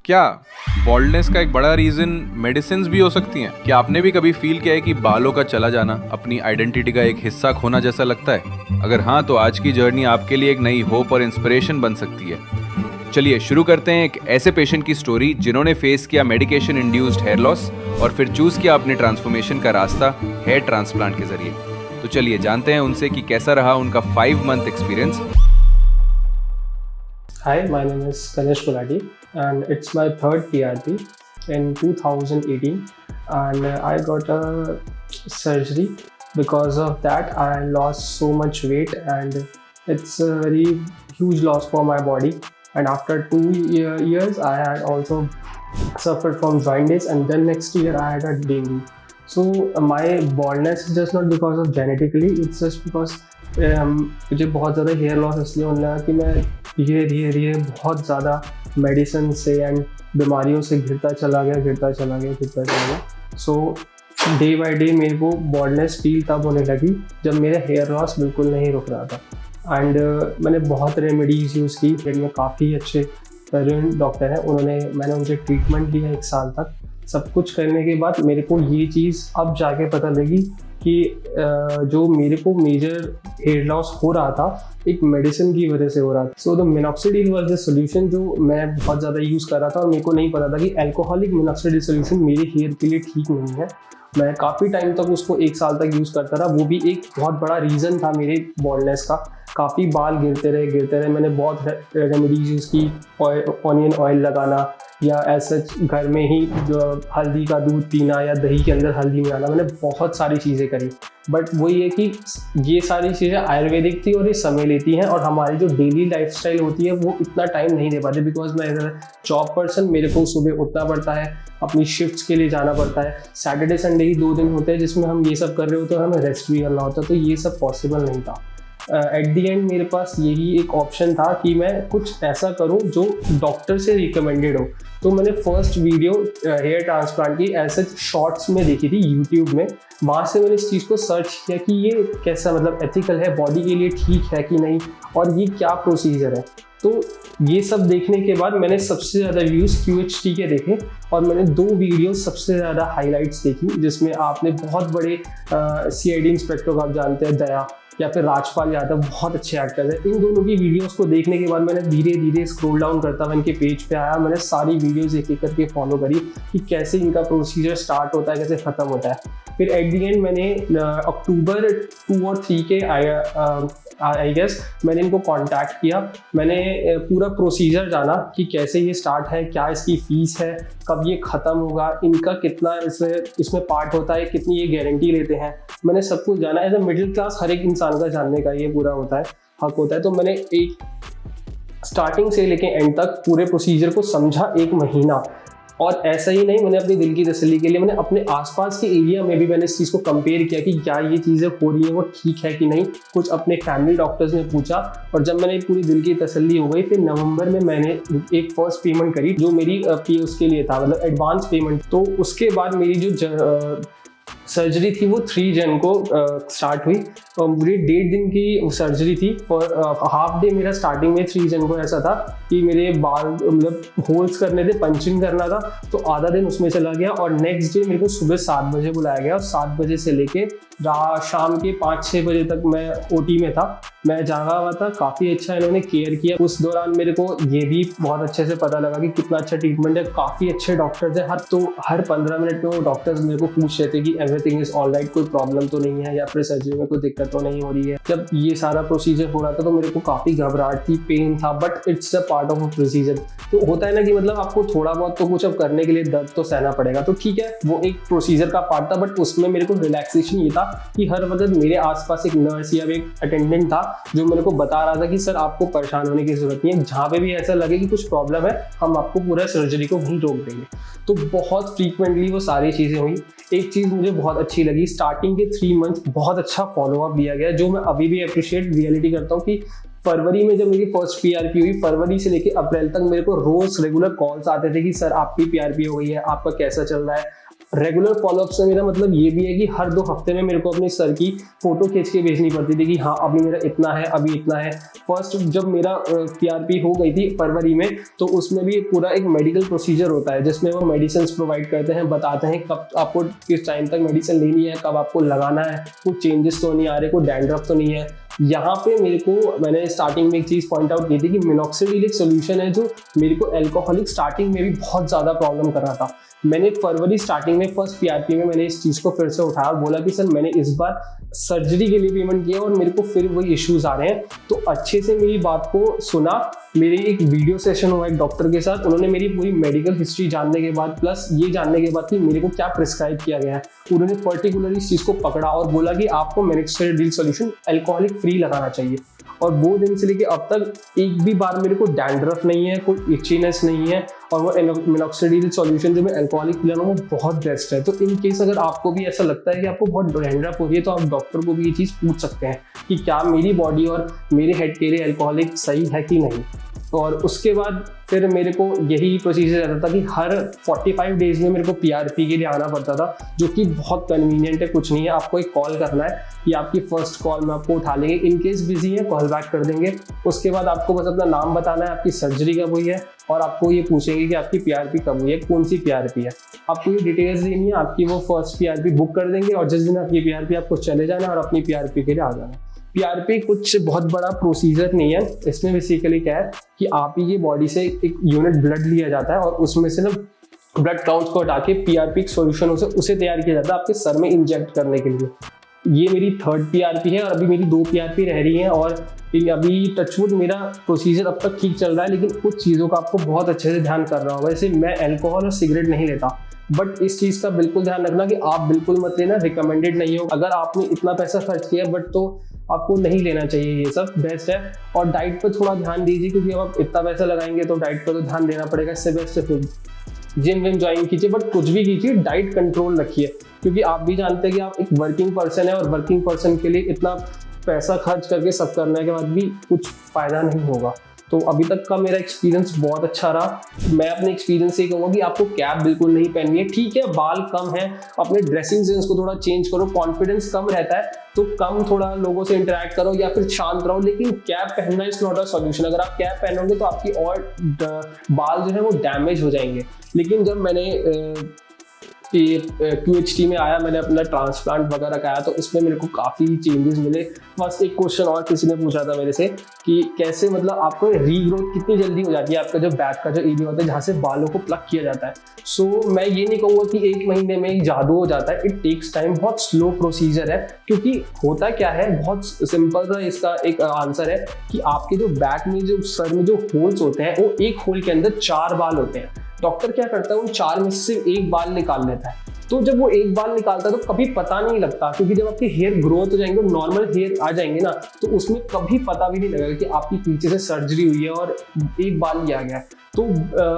क्या बॉल्डनेस का एक बड़ा रीजन मेडिसिन भी हो सकती हैं? क्या आपने भी कभी फील किया है कि बालों का चला जाना अपनी आइडेंटिटी का एक हिस्सा खोना जैसा लगता है? अगर हाँ, तो आज की जर्नी आपके लिए एक नई होप और इंस्पिरेशन बन सकती है। चलिए शुरू करते हैं एक ऐसे पेशेंट की स्टोरी जिन्होंने फेस किया मेडिकेशन इंड्यूस्ड हेयर लॉस और फिर चूज किया अपने ट्रांसफॉर्मेशन का रास्ता हेयर ट्रांसप्लांट के जरिए। तो चलिए जानते हैं उनसे कि कैसा रहा उनका 5 month experience. Hi, my name is Ganesh Gulati and it's my third PRP in 2018 and I got a surgery. Because of that I lost so much weight and it's a very huge loss for my body, and after 2 years I had also suffered from jaundice and then next year I had a dengue. So my baldness is just not because of genetically, it's just because मुझे बहुत ज़्यादा hair loss इसलिए होने लगा कि मैं धीरे धीरे बहुत ज़्यादा मेडिसिन से एंड बीमारियों से घिरता चला गया। सो डे बाय डे मेरे को बॉल्डनेस फील तब होने लगी जब मेरा हेयर लॉस बिल्कुल नहीं रुक रहा था। एंड मैंने बहुत रेमेडीज़ यूज़ की, जिनमें काफ़ी अच्छे डॉक्टर हैं, मैंने उनसे ट्रीटमेंट लिया 1 साल तक। सब कुछ करने के बाद मेरे को ये चीज़ अब जाके पता लगी कि जो मेरे को मेजर हेयर लॉस हो रहा था एक मेडिसिन की वजह से हो रहा था। So the minoxidil was the solution जो मैं बहुत ज़्यादा यूज़ कर रहा था, और मेरे को नहीं पता था कि अल्कोहलिक मिनॉक्सिडिल सोल्यूशन मेरे हेयर के लिए ठीक नहीं है। मैं काफ़ी टाइम तक उसको 1 साल तक यूज़ करता रहा, वो भी एक बहुत बड़ा रीज़न था मेरे बॉल्डनेस का। काफ़ी बाल गिरते रहे। मैंने बहुत रेमेडीज यूज़ की, ऑनियन ऑयल लगाना या ऐसा घर में ही जो हल्दी का दूध पीना या दही के अंदर हल्दी मिलाना, मैंने बहुत सारी चीज़ें करी। बट वही है कि ये सारी चीज़ें आयुर्वेदिक थी और ये समय लेती हैं, और हमारी जो डेली लाइफस्टाइल होती है वो इतना टाइम नहीं दे पाते। बिकॉज मैं एज अ जॉब पर्सन, मेरे को सुबह उठना पड़ता है, अपनी शिफ्ट्स के लिए जाना पड़ता है। सैटरडे संडे ही 2 दिन होते हैं जिसमें हम ये सब कर रहे होते हैं और हमें रेस्ट भी करना होता है, तो ये सब पॉसिबल नहीं था। एट दी एंड मेरे पास यही एक ऑप्शन था कि मैं कुछ ऐसा करूं जो डॉक्टर से रिकमेंडेड हो। तो मैंने फर्स्ट वीडियो हेयर ट्रांसप्लांट की ऐसे शॉर्ट्स में देखी थी यूट्यूब में। वहाँ से मैंने इस चीज़ को सर्च किया कि ये कैसा, मतलब एथिकल है, बॉडी के लिए ठीक है कि नहीं, और ये क्या प्रोसीजर है। तो ये सब देखने के बाद मैंने सबसे ज़्यादा व्यूज़ QHT के देखे, और मैंने 2 वीडियो सबसे ज़्यादा हाईलाइट्स देखी, जिसमें आपने बहुत बड़े CID इंस्पेक्टर को आप जानते हैं, दया, या फिर राजपाल यादव, बहुत अच्छे एक्टर्स हैं। इन दोनों की वीडियोस को देखने के बाद मैंने धीरे धीरे स्क्रॉल डाउन करता हुआ इनके पेज पे आया। मैंने सारी वीडियोस एक एक करके फॉलो करी कि कैसे इनका प्रोसीजर स्टार्ट होता है, कैसे ख़त्म होता है। फिर एट दी एंड मैंने अक्टूबर 2 और 3 के आई गेस मैंने इनको कांटेक्ट किया। मैंने पूरा प्रोसीजर जाना कि कैसे ये स्टार्ट है, क्या इसकी फ़ीस है, कब ये ख़त्म होगा, इनका कितना इसमें पार्ट होता है, कितनी ये गारंटी लेते हैं। मैंने सब कुछ जाना। एज अ मिडिल क्लास हर एक इंसान का जानने का ये पूरा होता है, हक होता है। तो मैंने एक स्टार्टिंग से लेके एंड तक पूरे प्रोसीजर को समझा 1 महीना। और ऐसा ही नहीं, मैंने अपनी दिल की तसल्ली के लिए मैंने अपने आसपास के एरिया में भी मैंने इस चीज़ को कंपेयर किया कि क्या ये चीज़ें हो रही हैं वो ठीक है कि नहीं। कुछ अपने फैमिली डॉक्टर्स ने पूछा, और जब मैंने पूरी दिल की तसल्ली हो गई, फिर नवंबर में मैंने एक फर्स्ट पेमेंट करी जो मेरी उसके लिए था, मतलब एडवांस पेमेंट। तो उसके बाद मेरी जो सर्जरी थी वो 3 जन को स्टार्ट हुई, और पूरी 1.5 दिन की सर्जरी थी। फॉर हाफ डे मेरा स्टार्टिंग में 3 जन को ऐसा था कि मेरे बाल मतलब होल्स करने थे, पंचिंग करना था, तो आधा दिन उसमें चला गया। और नेक्स्ट डे मेरे को सुबह 7 बजे बुलाया गया, और 7 बजे से लेके शाम के 5-6 बजे तक मैं OT में था। मैं जागा हुआ था, काफ़ी अच्छा इन्होंने केयर किया। उस दौरान मेरे को ये भी बहुत अच्छे से पता लगा कि कितना अच्छा ट्रीटमेंट है, काफ़ी अच्छे डॉक्टर्स हैं। हर 15 मिनट में वो डॉक्टर्स मेरे को पूछ रहे थे कि एवरीथिंग इज ऑल राइट, कोई प्रॉब्लम तो नहीं है, या फिर सर्जरी में कोई दिक्कत तो नहीं हो रही है। जब ये सारा प्रोसीजर हो रहा था तो मेरे को काफ़ी घबराहट थी, पेन था, but it's a part of a procedure. तो होता है ना कि मतलब आपको थोड़ा बहुत तो कुछ अब करने के लिए दर्द तो सहना पड़ेगा, तो ठीक है, वो एक प्रोसीजर का पार्ट था। बट उसमें मेरे को रिलैक्सेशन ये था कि हर वक्त मेरे आसपास एक नर्स या एक अटेंडेंट था जो मेरे को बता रहा था कि सर आपको परेशान होने की जरूरत नहीं है, जहाँ पे भी ऐसा लगे कि कुछ प्रॉब्लम है हम आपको पूरा सर्जरी को वहीं रोक देंगे। तो बहुत फ्रीक्वेंटली वो सारी चीज़ें हुई। एक चीज़ मुझे बहुत अच्छी लगी, स्टार्टिंग के 3 मंथ बहुत अच्छा फॉलोअप दिया गया, जो मैं अभी भी अप्रिशिएट रियलिटी करता हूँ। कि फरवरी में जब मेरी फर्स्ट PRP हुई, फरवरी से लेकर अप्रैल तक मेरे को रोज रेगुलर कॉल्स आते थे कि सर आपकी PRP हो गई है, आपका कैसा चल रहा है, रेगुलर फॉलोअप से मेरा मतलब ये भी है कि हर 2 हफ्ते में मेरे को अपने सर की फोटो खींच के भेजनी पड़ती थी कि हाँ अभी मेरा इतना है, अभी इतना है। फर्स्ट जब मेरा PRP हो गई थी फरवरी में, तो उसमें भी पूरा एक मेडिकल प्रोसीजर होता है जिसमें वो मेडिसिन प्रोवाइड करते हैं, बताते हैं कब आपको किस टाइम तक मेडिसिन लेनी है, कब आपको लगाना है, कुछ चेंजेस तो नहीं आ रहे, कोई डैंड्रफ तो नहीं है। यहाँ पे मैंने स्टार्टिंग में एक चीज़ पॉइंट आउट की थी कि मिनॉक्सिडिल एक सोल्यूशन है जो मेरे को एल्कोहलिक स्टार्टिंग में भी बहुत ज़्यादा प्रॉब्लम कर रहा था। मैंने फरवरी स्टार्टिंग में फर्स्ट PRP में मैंने इस चीज़ को फिर से उठाया और बोला कि सर मैंने इस बार सर्जरी के लिए पेमेंट किया और मेरे को फिर वही इश्यूज आ रहे हैं। तो अच्छे से मेरी बात को सुना, मेरी एक वीडियो सेशन हुआ एक डॉक्टर के साथ, उन्होंने मेरी पूरी मेडिकल हिस्ट्री जानने के बाद प्लस ये जानने के बाद कि मेरे को क्या प्रिस्क्राइब किया गया है, उन्होंने पर्टिकुलरली इस चीज़ को पकड़ा और बोला कि आपको मिनॉक्सिडिल सोल्यूशन अल्कोहलिक फ्री लगाना चाहिए। और वो दिन से लेके अब तक एक भी बार मेरे को डैंड्रफ नहीं है, कोई इचीनेस नहीं है, और वो मिनॉक्सिडिल सॉल्यूशन जो मैं अल्कोहलिक पिला रहा हूँ वो बहुत बेस्ट है। तो इन केस अगर आपको भी ऐसा लगता है कि आपको बहुत डैंड्रफ हो रही है तो आप डॉक्टर को भी ये चीज़ पूछ सकते हैं कि क्या मेरी बॉडी और मेरे हेड के लिए अल्कोहलिक सही है कि नहीं। और उसके बाद फिर मेरे को यही प्रोसीजर रहता था कि हर 45 डेज में मेरे को PRP के लिए आना पड़ता था, जो कि बहुत कन्वीनियंट है। कुछ नहीं है, आपको एक कॉल करना है कि आपकी फर्स्ट कॉल में आपको उठा लेंगे, इन केस बिजी है कॉल बैक कर देंगे। उसके बाद आपको बस अपना नाम बताना है, आपकी सर्जरी कब हुई है, और आपको ये पूछेंगे कि आपकी PRP कब हुई है, कौन सी PRP है। आपको ये डिटेल्स देनी है, आपकी वो फर्स्ट PRP बुक कर देंगे और जिस दिन आपकी PRP आपको चले जाना और अपनी PRP के लिए आ जाना। PRP कुछ बहुत बड़ा प्रोसीजर नहीं है, इसमें बेसिकली क्या है कि आप ही की बॉडी से एक यूनिट ब्लड लिया जाता है और उसमें से ना ब्लड काउंट्स को हटा के PRP सोल्यूशन उसे तैयार किया जाता है आपके सर में इंजेक्ट करने के लिए। ये मेरी 3rd PRP है और अभी मेरी 2 PRP रह रही हैं और अभी टचवुड मेरा प्रोसीजर अब तक ठीक चल रहा है, लेकिन कुछ चीज़ों का आपको बहुत अच्छे से ध्यान करना होगा। जैसे मैं अल्कोहल और सिगरेट नहीं लेता, बट इस चीज़ का बिल्कुल ध्यान रखना कि आप बिल्कुल मत लेना, रिकमेंडेड नहीं हो। अगर आपने इतना पैसा खर्च किया बट तो आपको नहीं लेना चाहिए, ये सब बेस्ट है। और डाइट पर थोड़ा ध्यान दीजिए क्योंकि अब आप इतना पैसा लगाएंगे तो डाइट पर तो ध्यान देना पड़ेगा। इससे बेस्ट है फिर जिम विम ज्वाइन कीजिए, बट कुछ भी कीजिए डाइट कंट्रोल रखिए, क्योंकि आप भी जानते हैं कि आप एक वर्किंग पर्सन है और वर्किंग पर्सन के लिए इतना पैसा खर्च करके सब करने के बाद भी कुछ फ़ायदा नहीं होगा। तो अभी तक का मेरा एक्सपीरियंस बहुत अच्छा रहा। मैं अपने एक्सपीरियंस से कहूँगा कि आपको कैप बिल्कुल नहीं पहननी है। ठीक है बाल कम है, अपने ड्रेसिंग सेंस को थोड़ा चेंज करो, कॉन्फिडेंस कम रहता है तो कम थोड़ा लोगों से इंटरेक्ट करो या फिर शांत रहो, लेकिन कैप पहनना इज नॉट अ सॉल्यूशन। अगर आप कैप पहनोगे तो आपकी और बाल जो है वो डैमेज हो जाएंगे। लेकिन जब मैंने QHT में आया, मैंने अपना ट्रांसप्लांट वगैरह कराया तो इसमें मेरे को काफ़ी चेंजेस मिले। फर्स्ट एक क्वेश्चन और किसी ने पूछा था मेरे से कि कैसे मतलब आपको रीग्रोथ कितनी जल्दी हो जाती है, आपका जो बैक का जो एरिया होता है जहाँ से बालों को प्लग किया जाता है। सो मैं ये नहीं कहूँगा कि 1 महीने में एक जादू हो जाता है, इट टेक्स टाइम, बहुत स्लो प्रोसीजर है। क्योंकि होता क्या है, बहुत सिंपल सा इसका एक आंसर है कि आपके जो बैक में जो सर में जो होल्स होते हैं वो एक होल के अंदर 4 बाल होते हैं। डॉक्टर क्या करता है, उन 4 में से सिर्फ 1 बाल निकाल लेता है। तो जब वो 1 बाल निकालता है तो कभी पता नहीं लगता, क्योंकि जब आपके हेयर ग्रोथ हो जाएंगे, नॉर्मल हेयर आ जाएंगे ना, तो उसमें कभी पता भी नहीं लगेगा कि आपकी पीछे से सर्जरी हुई है और 1 बाल लिया गया है। तो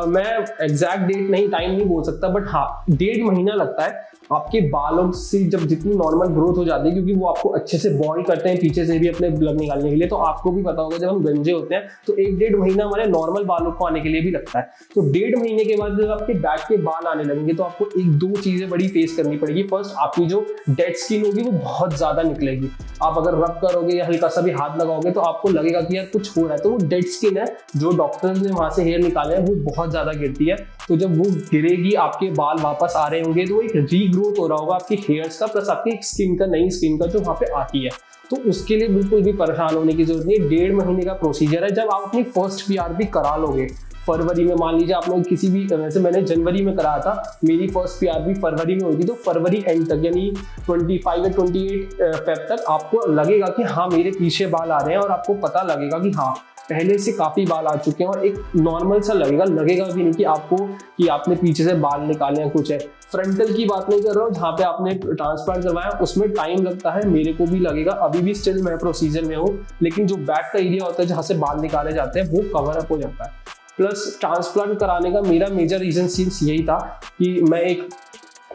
मैं एग्जैक्ट डेट नहीं, टाइम नहीं बोल सकता, बट हाँ 1.5 महीना लगता है आपके बालों से जब जितनी नॉर्मल ग्रोथ हो जाती है, क्योंकि वो आपको अच्छे से बॉन्ड करते हैं पीछे से भी अपने ब्लड निकालने के लिए। तो आपको भी पता होगा जब हम गंजे होते हैं तो 1-1.5 महीना हमारे नॉर्मल बालों को आने के लिए भी लगता है। तो 1.5 महीने के बाद जब आपके बैक के बाल आने लगेंगे तो आपको 1-2 चीजें बड़ी फेस करनी पड़ेगी। फर्स्ट, आपकी जो डेड स्किन होगी वो बहुत ज्यादा निकलेगी। आप अगर रब करोगे या हल्का सा भी हाथ लगाओगे तो आपको लगेगा कि यार कुछ हो रहा है, तो वो डेड स्किन है जो डॉक्टर्स ने वहां से हेयर निकाले हैं वो बहुत ज्यादा गिरती है। तो जब वो गिरेगी, आपके बाल वापस आ रहे होंगे तो एक रीग्रोथ हो रहा होगा आपकी हेयर्स का, प्लस आपकी स्किन का, नई स्किन का जो वहाँ पे आती है। तो उसके लिए बिल्कुल भी परेशान होने की जरूरत नहीं है। 1.5 महीने का प्रोसीजर है। जब आप अपनी फर्स्ट PRP करा लोगे फरवरी में, मान लीजिए आपने किसी भी, वैसे मैंने जनवरी में कराया था, मेरी फर्स्ट PRP फरवरी में हुई थी, तो फरवरी एंड तक यानी 25 या 28 फेब तक आपको लगेगा कि हाँ मेरे पीछे बाल आ रहे हैं और आपको पता लगेगा कि हाँ पहले से काफ़ी बाल आ चुके हैं और एक नॉर्मल सा लगेगा भी नहीं कि आपको कि आपने पीछे से बाल निकाले हैं कुछ है। फ्रंटल की बात नहीं कर रहा हूँ, जहाँ पे आपने ट्रांसप्लांट करवाया उसमें टाइम लगता है, मेरे को भी लगेगा, अभी भी स्टिल मैं प्रोसीजर में हूँ, लेकिन जो बैक का एरिया होता है जहाँ से बाल निकाले जाते हैं वो कवर अप हो जाता है। प्लस ट्रांसप्लांट कराने का मेरा मेजर रीजन सिंस यही था कि मैं एक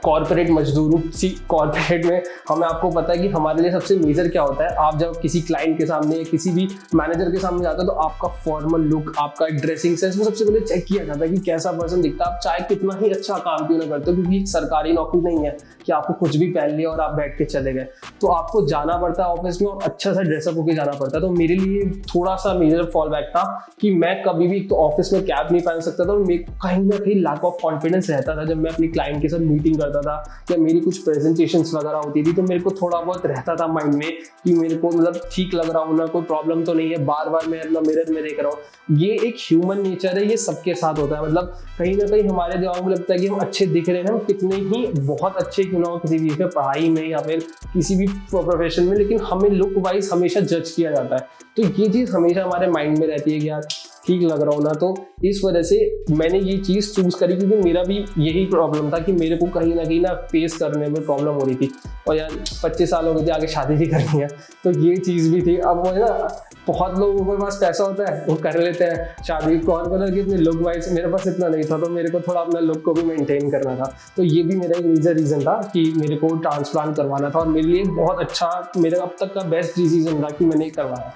कॉर्पोरेट मजदूर हूँ। कॉर्पोरेट में हमें आपको पता है कि हमारे लिए सबसे मेजर क्या होता है, आप जब किसी क्लाइंट के सामने या किसी भी मैनेजर के सामने जाते हो तो आपका फॉर्मल लुक, आपका ड्रेसिंग सेंस वो सबसे पहले चेक किया जाता है कि कैसा पर्सन दिखता है। आप चाहे कितना ही अच्छा काम क्यों ना करते हो, क्योंकि एक सरकारी नौकरी नहीं है कि आपको कुछ भी पहन लिया और आप बैठ के चले गए, तो आपको जाना पड़ता है ऑफिस में और अच्छा सा ड्रेसअप होकर जाना पड़ता है। तो मेरे लिए थोड़ा सा मेजर फॉल बैक था कि मैं कभी भी तो ऑफिस में कैप नहीं पहन सकता था और मेरे कहीं ना कहीं लैक ऑफ कॉन्फिडेंस रहता था जब मैं अपनी क्लाइंट के साथ मीटिंग करता था या मेरी कुछ प्रेजेंटेशंस वगैरह होती थी। तो मेरे को थोड़ा बहुत रहता था माइंड में कि मेरे को मतलब ठीक लग रहा हूँ ना, कोई प्रॉब्लम तो नहीं है, बार बार मैं अपना मिरर में देख रहा हूँ। ये एक ह्यूमन नेचर है, ये सबके साथ होता है। मतलब कहीं ना कहीं हमारे दिमाग में लगता है कि हम अच्छे दिख रहे हैं, हम कितने ही बहुत अच्छे क्यों ना हो किसी भी पढ़ाई में या फिर किसी भी प्रोफेशन में, लेकिन हमें लुक वाइज हमेशा जज किया जाता है। तो ये चीज़ हमेशा हमारे माइंड में रहती है कि यार ठीक लग रहा हूँ ना। तो इस वजह से मैंने ये चीज़ चूज करी, क्योंकि मेरा भी यही प्रॉब्लम था कि मेरे को कहीं ना फेस करने में प्रॉब्लम हो रही थी। और यार 25 साल हो गए थे, आगे शादी भी करनी है, तो ये चीज़ भी थी। अब वो ना बहुत लोगों के पास पैसा होता है, वो कर लेते हैं शादी, कौन बोला कि अपने लुक वाइज, मेरे पास इतना नहीं था, तो मेरे को थोड़ा अपना लुक को भी मेंटेन करना था। तो ये भी मेरा एक मेजर रीज़न था कि मेरे को ट्रांसप्लांट करवाना था और मेरे लिए बहुत अच्छा, मेरा अब तक का बेस्ट डिसीजन था कि मैंने करवाया।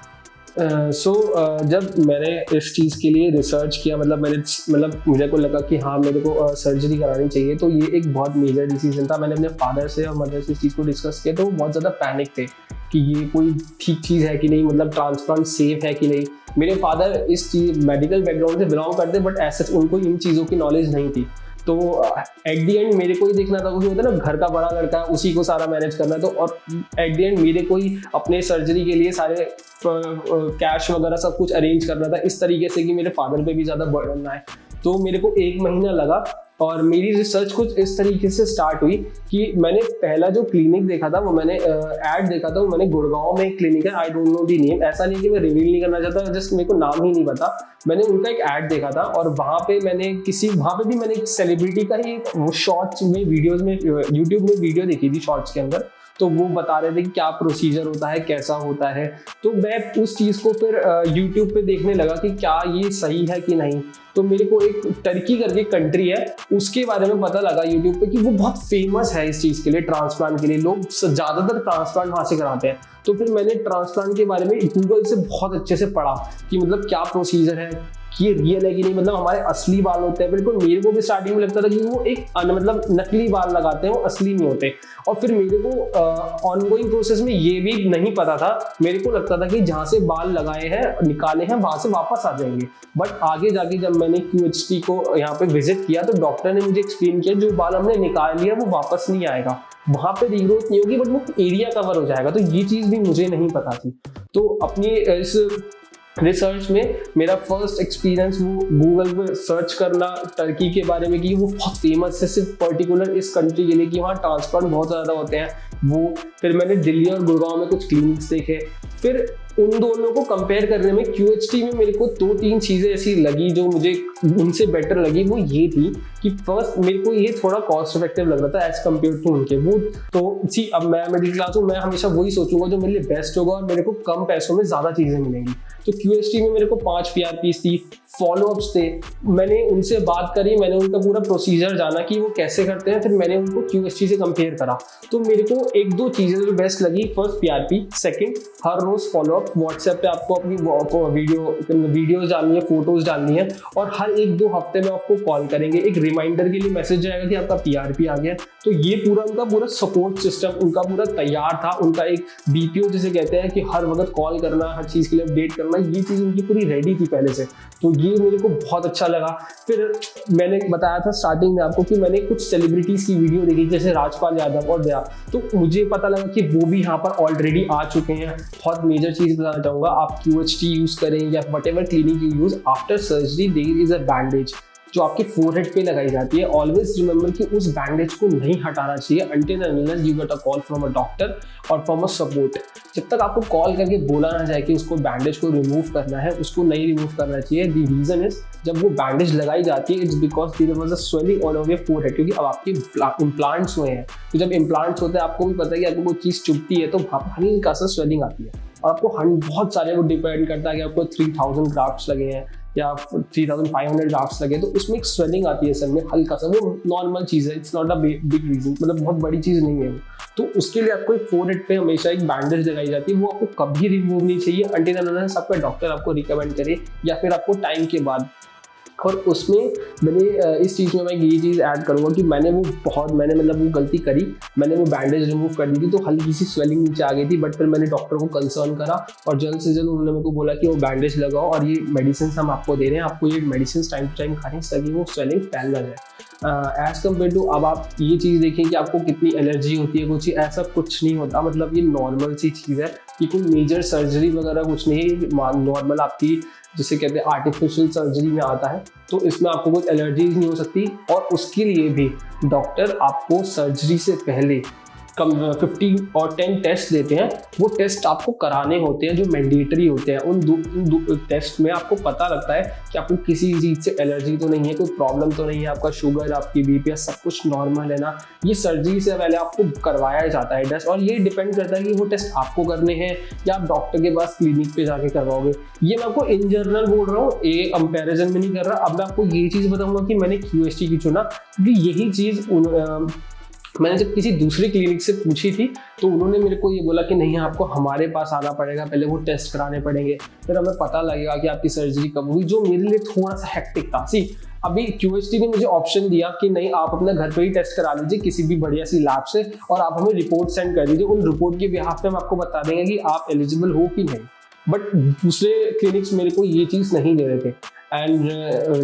जब मैंने इस चीज़ के लिए रिसर्च किया, मतलब मुझे को लगा कि हाँ मेरे को सर्जरी करानी चाहिए, तो ये एक बहुत मेजर डिसीजन था। मैंने अपने फादर से और मदर से इस चीज़ को डिस्कस किया, तो वो बहुत ज़्यादा पैनिक थे कि ये कोई ठीक चीज़ है कि नहीं, मतलब ट्रांसप्लांट सेफ है कि नहीं। मेरे फादर इस चीज़ मेडिकल बैकग्राउंड से बिलोंग करते, बट ऐसे उनको इन चीज़ों की नॉलेज नहीं थी। तो एट दी एंड मेरे को ही देखना था, क्योंकि होता है ना घर का बड़ा लड़का है, उसी को सारा मैनेज करना है। तो और एट दी एंड मेरे को ही अपने सर्जरी के लिए सारे कैश वगैरह सब कुछ अरेंज करना था इस तरीके से कि मेरे फादर पे भी ज़्यादा बर्डन ना आए। तो मेरे को 1 महीना लगा और मेरी रिसर्च कुछ इस तरीके से स्टार्ट हुई कि मैंने पहला जो क्लिनिक देखा था, वो मैंने ऐड देखा था, वो मैंने गुड़गांव में एक क्लिनिक है, I don't know the name, ऐसा नहीं कि मैं रिवील नहीं करना चाहता, जस्ट मेरे को नाम ही नहीं पता। मैंने उनका एक ऐड देखा था और वहाँ पे भी मैंने एक सेलिब्रिटी का ही शॉर्ट्स में वीडियोज में यूट्यूब में वीडियो देखी थी शॉर्ट्स के अंदर। तो वो बता रहे थे कि क्या प्रोसीजर होता है, कैसा होता है। तो मैं उस चीज़ को फिर यूट्यूब पे देखने लगा कि क्या ये सही है कि नहीं। तो मेरे को एक टर्की करके कंट्री है, उसके बारे में पता लगा यूट्यूब पे कि वो बहुत फेमस है इस चीज़ के लिए, ट्रांसप्लांट के लिए। लोग ज़्यादातर ट्रांसप्लांट वहाँ से कराते हैं। तो फिर मैंने ट्रांसप्लांट के बारे में गूगल से बहुत अच्छे से पढ़ा कि मतलब क्या प्रोसीजर है, कि ये रियल है कि नहीं, मतलब हमारे असली बाल होते हैं। बिल्कुल मेरे को भी स्टार्टिंग में लगता था कि वो एक मतलब नकली बाल लगाते हैं, वो असली नहीं होते। और फिर मेरे को ऑनगोइंग प्रोसेस में ये भी नहीं पता था, मेरे को लगता था कि जहाँ से बाल लगाए हैं निकाले हैं वहाँ से वापस आ जाएंगे। बट आगे जाके जब मैंने QHT को यहाँ पे विजिट किया तो डॉक्टर ने मुझे एक्सप्लेन किया जो बाल हमने निकाल लिया वो वापस नहीं आएगा, वहाँ पे रीग्रोथ नहीं होगी, बट वो एरिया कवर हो जाएगा। तो ये चीज़ भी मुझे नहीं पता थी। तो अपनी इस रिसर्च में मेरा फर्स्ट एक्सपीरियंस वो गूगल पर सर्च करना टर्की के बारे में कि वो बहुत फेमस है सिर्फ पर्टिकुलर इस कंट्री के लिए, कि वहाँ ट्रांसप्लांट बहुत ज़्यादा होते हैं वो। फिर मैंने दिल्ली और गुड़गांव में कुछ क्लिनिक्स देखे। फिर उन दोनों को कंपेयर करने में QHT में मेरे को 2-3 चीज़ें ऐसी लगी जो मुझे उनसे बेटर लगी। वो ये थी कि फर्स्ट मेरे को ये थोड़ा कॉस्ट इफेक्टिव लग रहा था एज कम्पेयर टू उनके। वो तो सी अब मैं मिडिल क्लास हूँ, मैं हमेशा वही सोचूंगा जो मेरे लिए बेस्ट होगा और मेरे को कम पैसों में ज़्यादा चीज़ें मिलेंगी। तो QHT में मेरे को 5 PRPs थी, फॉलोअप्स थे, मैंने उनसे बात करी, मैंने उनका पूरा प्रोसीजर जाना कि वो कैसे करते हैं, फिर मैंने उनको QHT से कंपेयर करा। तो मेरे को 1-2 चीज़ें जो बेस्ट लगी, फर्स्ट PRP, सेकंड हर रोज़ फॉलोअप। व्हाट्सएप पे आपको अपनी वीडियोज डालनी है, फोटोज डालनी है और हर 1-2 हफ्ते में आपको कॉल करेंगे, एक रिमाइंडर के लिए मैसेज जाएगा कि आपका PRP आ गया। तो ये उनका पूरा सपोर्ट सिस्टम उनका पूरा तैयार था। उनका एक BPO जिसे कहते हैं कि हर वक्त कॉल करना, हर चीज़ के लिए अपडेट करना, ये चीज़ उनकी पूरी रेडी थी पहले से। तो ये मेरे को बहुत अच्छा लगा। फिर मैंने बताया था स्टार्टिंग में आपको कि मैंने कुछ सेलिब्रिटीज़ की वीडियो देखी जैसे राजपाल यादव और दया, तो मुझे पता लगा कि वो भी यहाँ पर ऑलरेडी आ चुके हैं। बहुत मेजर चीज़ बताना चाहूँगा, आप QHT यूज़ करें या whatever clinic you use, after surgery there is a bandage जो आपके फोरहेड पे लगाई जाती है। ऑलवेज रिमेंबर कि उस बैंडेज को नहीं हटाना चाहिए until and unless you get a call from a doctor और from a support। जब तक आपको कॉल करके बोला ना जाए कि उसको बैंडेज को रिमूव करना है, उसको नहीं रिमूव करना चाहिए। द रीज़न इज जब वो बैंडेज लगाई जाती है it's because there was a swelling on your forehead, क्योंकि अब आपके इम्प्लांट्स हुए हैं। तो जब इम्प्लांट्स होते हैं आपको भी पता है कि आपको कोई चीज़ चुभती है तो हल्का सा स्वेलिंग आती है। और आपको बहुत सारे वो डिपेंड करता है कि आपको 3000 ग्राफ्ट्स लगे हैं या 3500 ग्राफ्ट्स लगे तो उसमें एक स्वेलिंग आती है सर में हल्का सा, वो नॉर्मल चीज़ है, it's not a big reason, मतलब बहुत बड़ी चीज़ नहीं है वो। तो उसके लिए आपको एक फोरहेड पे हमेशा एक बैंडेज लगाई जाती है, वो आपको कभी रिमूव नहीं चाहिए अंटिल अनलेस आपका डॉक्टर आपको रिकमेंड करे या फिर आपको टाइम के बाद। और उसमें मैंने इस चीज़ में मैं ये चीज़ ऐड करूँगा कि मैंने मतलब वो गलती करी, मैंने वो बैंडेज रिमूव कर दी थी तो हल्की सी स्वेलिंग नीचे आ गई थी, बट फिर मैंने डॉक्टर को कंसर्न करा और जल्द से जल्द उन्होंने मेरे को बोला कि वो बैंडेज लगाओ और ये मेडिसिन हम आपको दे रहे हैं, आपको ये मेडिसिन टाइम टू टाइम खाने ताकि वो स्वेलिंग फैल ना जाए। एज़ कम्पेयर टू अब आप ये चीज़ देखें कि आपको कितनी एलर्जी होती है कुछ, ऐसा कुछ नहीं होता, मतलब ये नॉर्मल सी चीज़ है, ये कोई मेजर सर्जरी वगैरह कुछ नहीं है, नॉर्मल आपकी जिसे कहते हैं आर्टिफिशियल सर्जरी में आता है, तो इसमें आपको कोई एलर्जीज नहीं हो सकती। और उसके लिए भी डॉक्टर आपको सर्जरी से पहले 15 और 10 टेस्ट देते हैं, वो टेस्ट आपको कराने होते हैं जो मैंडेटरी होते हैं। उन दो टेस्ट में आपको पता लगता है कि आपको किसी चीज़ से एलर्जी तो नहीं है, कोई प्रॉब्लम तो नहीं है, आपका शुगर, आपकी बीपी सब कुछ नॉर्मल है ना। ये सर्जरी से पहले आपको करवाया जाता है टेस्ट, और ये डिपेंड करता है कि वो टेस्ट आपको करने हैं या आप डॉक्टर के पास क्लिनिक पे जाके करवाओगे। ये मैं आपको इन जनरल बोल रहा हूँ, ये कंपेरिजन में नहीं कर रहा। अब मैं आपको ये चीज़ बताऊंगा कि मैंने QHT की चुना क्योंकि यही चीज़ मैंने जब किसी दूसरी क्लिनिक से पूछी थी तो उन्होंने मेरे को ये बोला कि नहीं, आपको हमारे पास आना पड़ेगा, पहले वो टेस्ट कराने पड़ेंगे, फिर हमें पता लगेगा कि आपकी सर्जरी कब हुई, जो मेरे लिए थोड़ा सा हेक्टिक था। अभी QHT ने मुझे ऑप्शन दिया कि नहीं, आप अपने घर पे ही टेस्ट करा लीजिए किसी भी बढ़िया सी लैब से और आप हमें रिपोर्ट सेंड कर दीजिए, उन रिपोर्ट के बिहाफ पे हम आपको बता देंगे कि आप एलिजिबल हो कि नहीं। बट दूसरे क्लिनिक्स मेरे को ये चीज़ नहीं दे रहे थे। एंड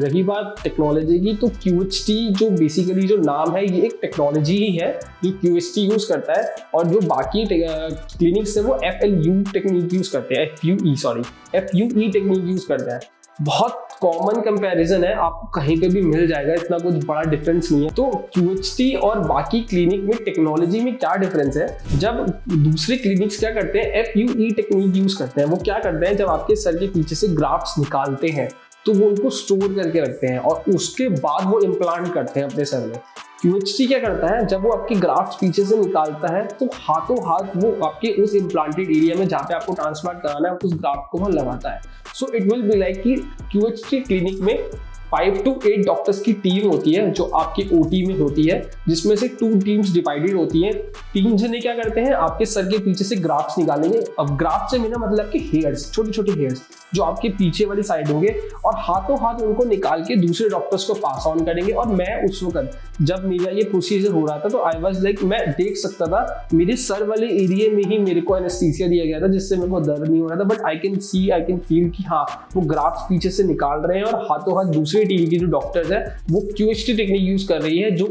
रही बात टेक्नोलॉजी की, तो QHT जो बेसिकली जो नाम है ये एक टेक्नोलॉजी ही है जो QHT यूज़ करता है, और जो बाकी क्लिनिक्स है वो FLU टेक्निक यूज़ करते हैं, FUE टेक्निक यूज़ करते हैं। बहुत कॉमन कंपैरिजन है, आपको कहीं पे भी मिल जाएगा, इतना कुछ बड़ा डिफरेंस नहीं है। तो QHT और बाकी क्लिनिक में टेक्नोलॉजी में क्या डिफरेंस है, जब दूसरे क्लिनिक्स क्या करते हैं FUE टेक्निक यूज़ करते हैं, वो क्या करते हैं, जब आपके सर के पीछे से ग्राफ्ट्स निकालते हैं तो वो उनको स्टोर करके रखते हैं और उसके बाद वो इम्प्लांट करते हैं अपने सर में। QHT क्या करता है, जब वो आपकी ग्राफ्ट्स पीछे से निकालता है तो हाथों हाथ वो आपके उस इम्प्लांटेड एरिया में जहाँ पे आपको ट्रांसप्लांट कराना है उस ग्राफ्ट को वहाँ लगाता है। So it will be like कि QHT क्लिनिक में 5 to 8 डॉक्टर्स की टीम होती है जो आपकी OT में होती है, जिसमें से 2 टीम्स डिवाइडेड होती हैं। 3 जने क्या करते हैं, आपके सर के पीछे से ग्राफ्ट्स निकालेंगे। अब ग्राफ्ट से मेरा मतलब कि हेयर्स, छोटे छोटे हेयर्स जो आपके पीछे वाली साइड होंगे, और हाथों हाथ उनको निकाल के दूसरे डॉक्टर्स को पास ऑन करेंगे। और मैं उस वक्त जब मेरा ये प्रोसीजर हो रहा था तो आई वाज लाइक, मैं देख सकता था मेरे सर वाले एरिया में ही मेरे को एनेस्थीसिया दिया गया था जिससे मेरे को दर्द नहीं हो रहा था, बट आई कैन फील कि हाँ वो ग्राफ्ट्स पीछे से निकाल रहे हैं और हाथों हाथ दूसरी टीम की जो डॉक्टर्स है वो QHT टेक्निक यूज कर रही है जो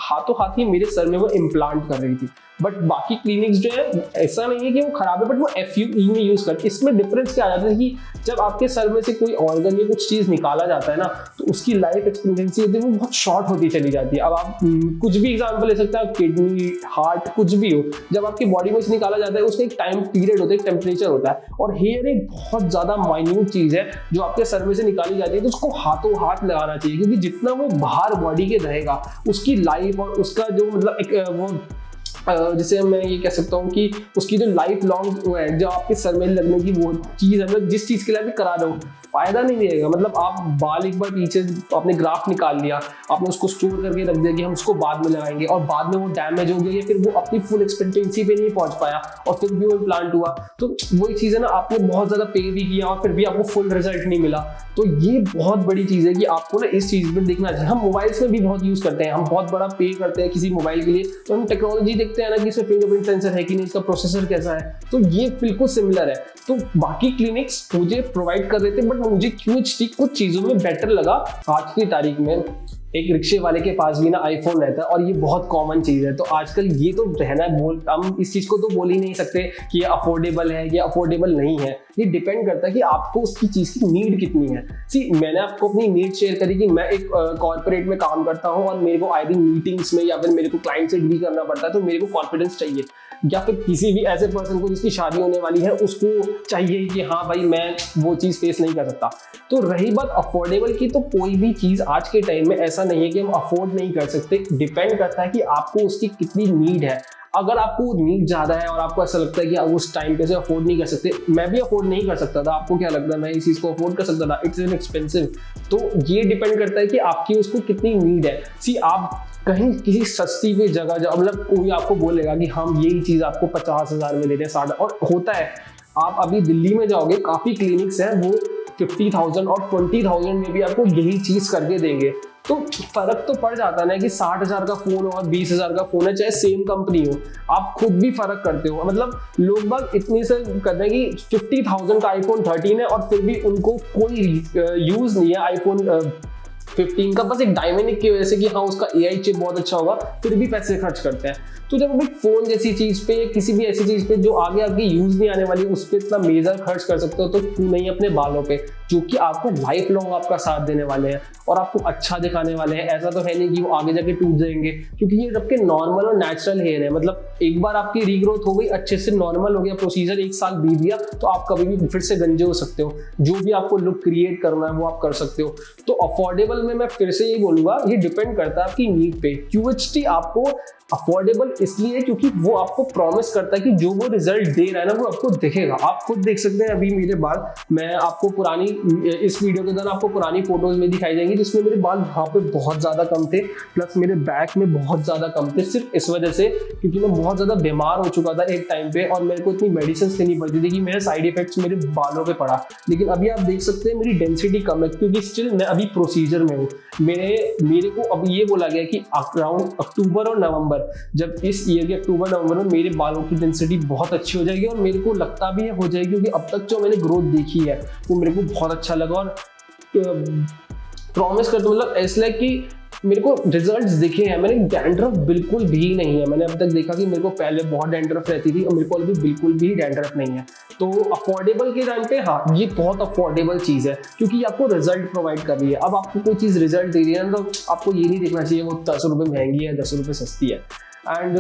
हाथों हाथ ही मेरे सर में वो इम्प्लांट कर रही थी। बट बाकी क्लिनिक्स जो है ऐसा नहीं है कि वो खराब है, बट वो FUE में यूज करते हैं। इसमें डिफरेंस क्या आ जाता है कि जब आपके सर में से कोई ऑर्गन या कुछ चीज निकाला जाता है ना, तो उसकी लाइफ एक्सपेक्टेंसी होती है वो बहुत शॉर्ट होती चली जाती है। अब आप कुछ भी एग्जांपल ले सकते हैं, किडनी, हार्ट, कुछ भी हो, जब आपकी बॉडी में से निकाला जाता है उसका एक टाइम पीरियड होता है, एक टेम्परेचर होता है। और हेयर एक बहुत ज्यादा माइन्यूट चीज है जो आपके सर में से निकाली जाती है, तो उसको हाथों हाथ लगाना चाहिए, क्योंकि जितना वो बाहर बॉडी के रहेगा उसकी लाइफ और उसका जो मतलब एक वो जैसे मैं ये कह सकता हूँ कि उसकी जो लाइफ लॉन्ग है जो आपके सर में लगने की वो चीज़ है, मतलब जिस चीज़ के लिए भी करा रहे हो फायदा नहीं देगा। मतलब आप बाल एक बार पीछे आपने ग्राफ्ट निकाल लिया, आपने उसको स्टोर करके रख दिया कि हम उसको बाद में लगाएंगे, और बाद में वो डैमेज हो गया या फिर वो अपनी फुल एक्सपेक्टेंसी पे नहीं पहुंच पाया और फिर भी वो इम्प्लांट हुआ, तो वही चीज़ है ना, आपने बहुत ज़्यादा पे भी किया और फिर भी आपको फुल रिजल्ट नहीं मिला। तो ये बहुत बड़ी चीज़ है कि आपको ना इस चीज़ में देखना चाहिए। हम मोबाइल्स में भी बहुत यूज़ करते हैं, हम बहुत बड़ा पे करते हैं किसी मोबाइल के लिए, तो हम टेक्नोलॉजी देखते हैं ना कि इसमें फिंगरप्रिंट सेंसर है कि नहीं, इसका प्रोसेसर कैसा है, तो ये बिल्कुल सिमिलर है। तो बाकी क्लिनिक्स मुझे प्रोवाइड कर रहे थे, बट मुझे QHT कुछ चीज़ों में बेटर लगा। आज की तारीख में एक रिक्शे वाले के पास भी ना आईफोन रहता है और ये बहुत कॉमन चीज़ है। तो आजकल ये तो रहना हम इस चीज़ को तो बोल ही नहीं सकते कि ये अफोर्डेबल है या अफोर्डेबल नहीं है। ये डिपेंड करता है कि आपको उसकी चीज़ की नीड कितनी है। मैंने आपको अपनी नीड शेयर करी कि मैं एक कॉर्पोरेट में काम करता हूँ और मेरे को आई थिंक मीटिंग्स में या फिर मेरे को क्लाइंट से डील करना पड़ता है, तो मेरे को कॉन्फिडेंस चाहिए, या फिर किसी भी ऐसे पर्सन को जिसकी शादी होने वाली है उसको चाहिए कि हाँ भाई मैं वो चीज़ फेस नहीं कर सकता। तो रही बात अफोर्डेबल की, तो कोई भी चीज़ आज के टाइम में ऐसा नहीं है कि हम अफोर्ड नहीं कर सकते, डिपेंड करता है कि आपको उसकी कितनी नीड है। अगर आपको नीड ज़्यादा है और आपको ऐसा लगता है कि आप उस टाइम पे से अफोर्ड नहीं कर सकते, मैं भी अफोर्ड नहीं कर सकता था, आपको क्या लगता है मैं इस चीज़ को अफोर्ड कर सकता था? It's an expensive. तो ये डिपेंड करता है कि आपकी उसको कितनी नीड है। सी आप कहीं किसी सस्ती पे जगह जाओ, मतलब कोई आपको बोलेगा कि हम यही चीज़ आपको 50,000 में दे रहे हैं, 60, और होता है आप अभी दिल्ली में जाओगे, काफ़ी क्लिनिक्स हैं वो 50,000 और 20,000 में भी आपको यही चीज़ करके देंगे। तो फर्क तो पड़ जाता है ना कि 60,000 का फोन और 20,000 का फोन है, चाहे सेम कंपनी हो, आप खुद भी फर्क करते हो। मतलब लोग बाग इतनी से कहते हैं कि 50,000 का iPhone 13 है और फिर भी उनको कोई यूज नहीं है iPhone 15 का, बस एक डायमेनिक की वजह से कि हाँ उसका AI चिप बहुत अच्छा होगा, फिर भी पैसे खर्च करते हैं। तो जब आप एक फोन जैसी चीज पे, किसी भी ऐसी चीज पे जो आगे आपकी यूज नहीं आने वाली, उस पर इतना मेजर खर्च कर सकते हो, तो क्यों नहीं अपने बालों पे, जो कि आपको लाइफ लॉन्ग आपका साथ देने वाले हैं और आपको अच्छा दिखाने वाले हैं। ऐसा तो है नहीं कि वो आगे जाके टूट जाएंगे, क्योंकि ये सबके नॉर्मल और नेचुरल हेयर है। मतलब एक बार आपकी रीग्रोथ हो गई, अच्छे से नॉर्मल हो गया प्रोसीजर, 1 साल बीत गया, तो आप कभी भी फिर से गंजे हो सकते हो। जो भी आपको लुक क्रिएट करना है वो आप कर सकते हो। तो अफोर्डेबल में मैं फिर से ये बोलूंगा, ये डिपेंड करता है आपकी नीड पे। QHT आपको अफोर्डेबल इसलिए क्योंकि वो आपको प्रॉमिस करता है कि जो वो रिजल्ट दे रहा है ना वो आपको दिखेगा। आप खुद देख सकते हैं अभी मेरे बाल, मैं आपको पुरानी, इस वीडियो के दौरान आपको पुरानी फोटोज में दिखाई जाएंगी जिसमें मेरे बाल यहाँ पे बहुत ज्यादा कम थे, प्लस मेरे बैक में बहुत ज्यादा कम थे, सिर्फ इस वजह से क्योंकि मैं बहुत ज्यादा बीमार हो चुका था एक टाइम पे और मेरे को इतनी मेडिसिन लेनी पड़ती थी कि मेरे साइड इफेक्ट्स मेरे बालों पे पड़ा। लेकिन अभी आप देख सकते हैं मेरी डेंसिटी कम है, क्योंकि स्टिल मैं अभी प्रोसीजर में हूँ। मेरे को अब ये बोला गया कि अराउंड अक्टूबर और नवंबर, जब इस ईयर के अक्टूबर नवंबर में मेरे बालों की डेंसिटी बहुत अच्छी हो जाएगी और मेरे को लगता भी है हो जाएगी, क्योंकि अब तक जो मैंने ग्रोथ देखी है वो मेरे को बहुत अच्छा लगा। और प्रॉमिस करता हूं, मतलब इसलिए कि मेरे को रिजल्ट्स दिखे हैं। मैंने डैंड्रफ बिल्कुल भी नहीं है। मैंने अब तक देखा कि मेरे को पहले बहुत डैंड्रफ रहती थी और मेरे को अभी बिल्कुल भी डैंड्रफ नहीं है। तो अफोर्डेबल के टाइम पे हाँ ये बहुत अफोर्डेबल चीज़ है, क्योंकि आपको रिजल्ट प्रोवाइड कर रही है। अब आपको कोई चीज़ रिजल्ट दे रही है ना, तो आपको ये नहीं देखना चाहिए वो 10 रुपये महंगी है 10 रुपये सस्ती है। एंड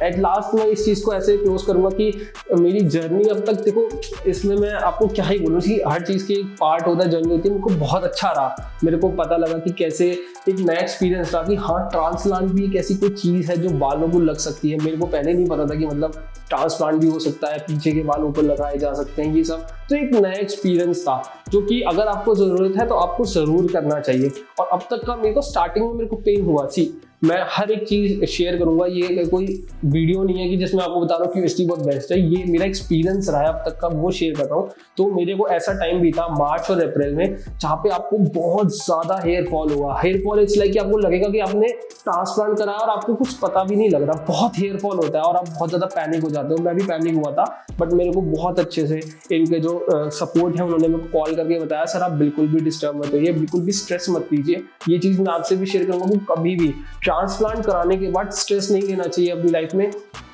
एट लास्ट मैं इस चीज़ को ऐसे क्लोज करूँगा कि मेरी जर्नी अब तक, देखो इसमें मैं आपको क्या ही बोलूँ कि हर चीज़ की एक पार्ट होता है, जर्नी होती है। मेरे को बहुत अच्छा रहा, मेरे को पता लगा कि कैसे एक नया एक्सपीरियंस रहा कि हाँ ट्रांसप्लांट भी एक ऐसी कोई चीज़ है जो बालों को लग सकती है। मेरे को पहले नहीं पता था कि मतलब ट्रांसप्लांट भी हो सकता है, पीछे के बाल ऊपर लगाए जा सकते हैं, ये सब। तो एक नया एक्सपीरियंस था जो कि अगर आपको ज़रूरत है तो आपको ज़रूर करना चाहिए। और अब तक का मेरे को स्टार्टिंग में मेरे को पेन हुआ, सी मैं हर एक चीज़ शेयर करूंगा, ये कोई वीडियो नहीं है कि जिसमें आपको बता रहा हूँ कि QHT बहुत बेस्ट है। ये मेरा एक्सपीरियंस रहा है अब तक का, वो शेयर कर रहा हूँ। तो मेरे को ऐसा टाइम भी था मार्च और अप्रैल में जहाँ पे आपको बहुत ज़्यादा हेयर फॉल हुआ। हेयर फॉल इसलिए कि आपको लगेगा कि आपने ट्रांसप्लांट कराया और आपको कुछ पता भी नहीं लग रहा, बहुत हेयर फॉल होता है और आप बहुत ज़्यादा पैनिक हो जाते हो। मैं भी पैनिक हुआ था, बट मेरे को बहुत अच्छे से इनके जो सपोर्ट है उन्होंने मेरे को कॉल करके बताया, सर आप बिल्कुल भी डिस्टर्ब मत होइए, बिल्कुल भी स्ट्रेस मत लीजिए। ये चीज़ मैं आपसे भी शेयर करूँगा कि कभी भी ट्रांसप्लांट कराने के बाद स्ट्रेस नहीं लेना चाहिए अपनी लाइफ में।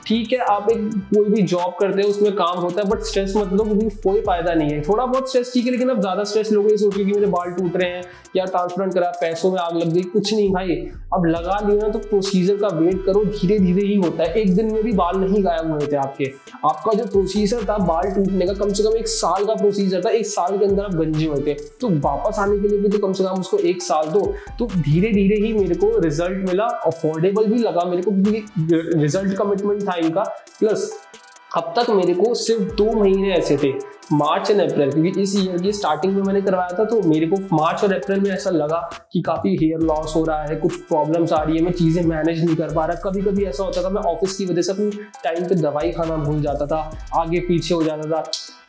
ठीक है आप एक कोई भी जॉब करते हो उसमें काम होता है, बट स्ट्रेस मत लो, क्योंकि कोई फायदा नहीं है। थोड़ा बहुत स्ट्रेस ठीक है, लेकिन अब ज्यादा स्ट्रेस लोगे सोचिए कि मेरे बाल टूट रहे हैं या ट्रांसप्लांट करा, पैसों में आग लग गई, कुछ नहीं भाई। अब लगा लिया तो प्रोसीजर का वेट करो, धीरे धीरे ही होता है। एक दिन में भी बाल नहीं गायब हुए थे आपके। आपका जो प्रोसीजर था बाल टूटने का, कम से कम 1 साल का प्रोसीजर था। 1 साल के अंदर आप गंजे हुए थे, तो वापस आने के लिए भी तो कम से कम उसको 1 साल दो। तो धीरे धीरे ही मेरे को रिजल्ट मिला, अफोर्डेबल भी लगा मेरे को, क्योंकि रिजल्ट कमिटमेंट था इनका। प्लस अब तक मेरे को सिर्फ 2 महीने ऐसे थे, मार्च एंड अप्रैल, क्योंकि इस ईयर की स्टार्टिंग में मैंने करवाया था। तो मेरे को मार्च और अप्रैल में ऐसा लगा कि काफ़ी हेयर लॉस हो रहा है, कुछ प्रॉब्लम्स आ रही है, मैं चीज़ें मैनेज नहीं कर पा रहा। कभी कभी ऐसा होता था मैं ऑफिस की वजह से अपनी टाइम पे दवाई खाना भूल जाता था, आगे पीछे हो जाता था।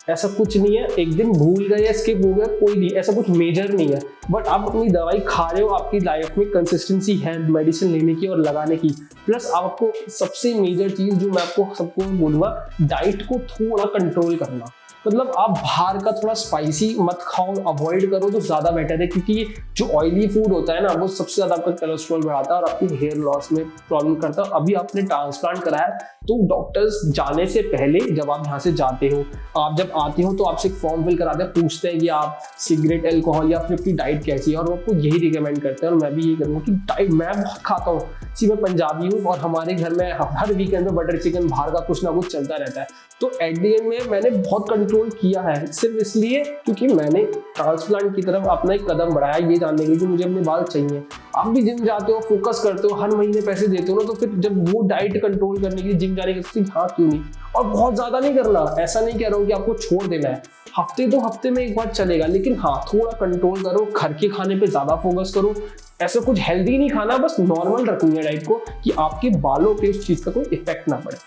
ऐसा कुछ नहीं है, एक दिन भूल गए या स्किप हो गया कोई नहीं, ऐसा कुछ मेजर नहीं है। बट आप अपनी दवाई खा रहे हो, आपकी लाइफ में कंसिस्टेंसी है मेडिसिन लेने की और लगाने की। प्लस आपको सबसे मेजर चीज़ जो मैं आपको सबको बोलूँगा, डाइट को थोड़ा कंट्रोल करना। मतलब आप बाहर का थोड़ा स्पाइसी मत खाओ, अवॉइड करो तो ज़्यादा बेटर है, क्योंकि जो ऑयली फूड होता है ना वो सबसे ज़्यादा आपका कोलेस्ट्रॉल बढ़ाता है और आपकी हेयर लॉस में प्रॉब्लम करता है। अभी आपने ट्रांसप्लांट कराया तो डॉक्टर्स जाने से पहले जब आप यहाँ से जाते हो, आप जब आते हो तो आपसे एक फॉर्म फिल कराते हैं, पूछते हैं कि आप सिगरेट, अल्कोहल या फिर आपकी डाइट कैसी है, और वो आपको यही रिकमेंड करते हैं। और मैं भी यही करूँगा कि डाइट मैं बहुत खाता हूँ। मैं पंजाबी हूँ और हमारे घर में हर वीकेंड में बटर चिकन बाहर का कुछ ना कुछ चलता रहता है। तो एट द एंड में मैंने बहुत कंट्रोल किया है सिर्फ इसलिए क्योंकि मैंने ट्रांसप्लांट की तरफ अपना एक कदम बढ़ाया ये जानने के लिए कि मुझे अपने बाल चाहिए। आप भी जिम जाते हो, फोकस करते हो, हर महीने पैसे देते हो ना, तो फिर जब वो डाइट कंट्रोल करने के लिए जिम जाने के लिए हाँ क्यों नहीं। और बहुत ज़्यादा नहीं करना, ऐसा नहीं कह रहा हूँ कि आपको छोड़ देना है, हफ्ते 2 हफ्ते में एक बार चलेगा, लेकिन हाँ थोड़ा कंट्रोल करो, घर के खाने पे ज़्यादा फोकस करो। ऐसा कुछ हेल्दी नहीं खाना, बस नॉर्मल रखनी है डाइट को कि आपके बालों पे उस चीज़ का कोई इफेक्ट ना पड़े।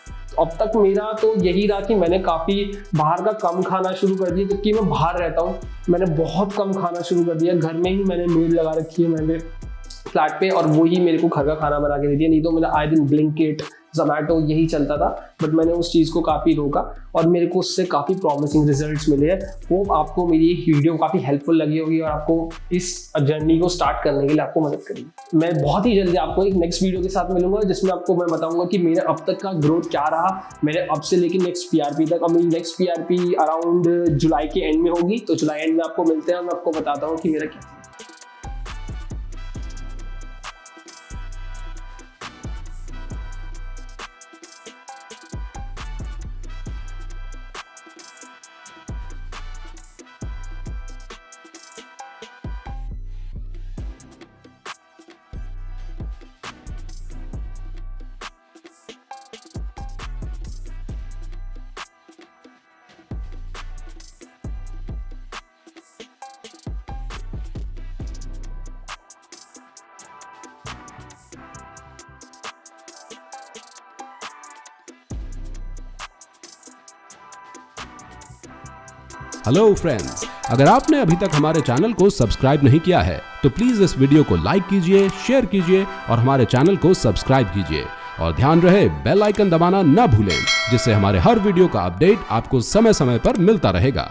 अब तक मेरा तो यही रहा कि मैंने काफ़ी बाहर का कम खाना शुरू कर दिया, जबकि मैं बाहर रहता हूँ। मैंने बहुत कम खाना शुरू कर दिया, घर में ही मैंने मेड लगा रखी है मैंने फ्लैट पे, और वही मेरे को घर का खाना बना के दे दिया। नहीं तो मेरा आए दिन ब्लिंकिट, ज़ोमैटो यही चलता था, बट मैंने उस चीज़ को काफ़ी रोका और मेरे को उससे काफ़ी प्रॉमिसिंग रिजल्ट्स मिले हैं। होप आपको मेरी ये वीडियो काफ़ी हेल्पफुल लगी होगी और आपको इस जर्नी को स्टार्ट करने के लिए आपको मदद करेगी। मैं बहुत ही जल्दी आपको एक नेक्स्ट वीडियो के साथ मिलूंगा, जिसमें आपको मैं बताऊंगा कि मेरे अब तक का ग्रोथ क्या रहा, मेरे अब से लेकर नेक्स्ट PRP तक। अब मेरी नेक्स्ट PRP अराउंड जुलाई के एंड में होगी, तो जुलाई एंड में आपको मिलते हैं और मैं आपको बताता हूँ कि मेरा क्या। हेलो फ्रेंड्स, अगर आपने अभी तक हमारे चैनल को सब्सक्राइब नहीं किया है तो प्लीज इस वीडियो को लाइक कीजिए, शेयर कीजिए और हमारे चैनल को सब्सक्राइब कीजिए। और ध्यान रहे बेल आइकन दबाना ना भूलें, जिससे हमारे हर वीडियो का अपडेट आपको समय समय पर मिलता रहेगा।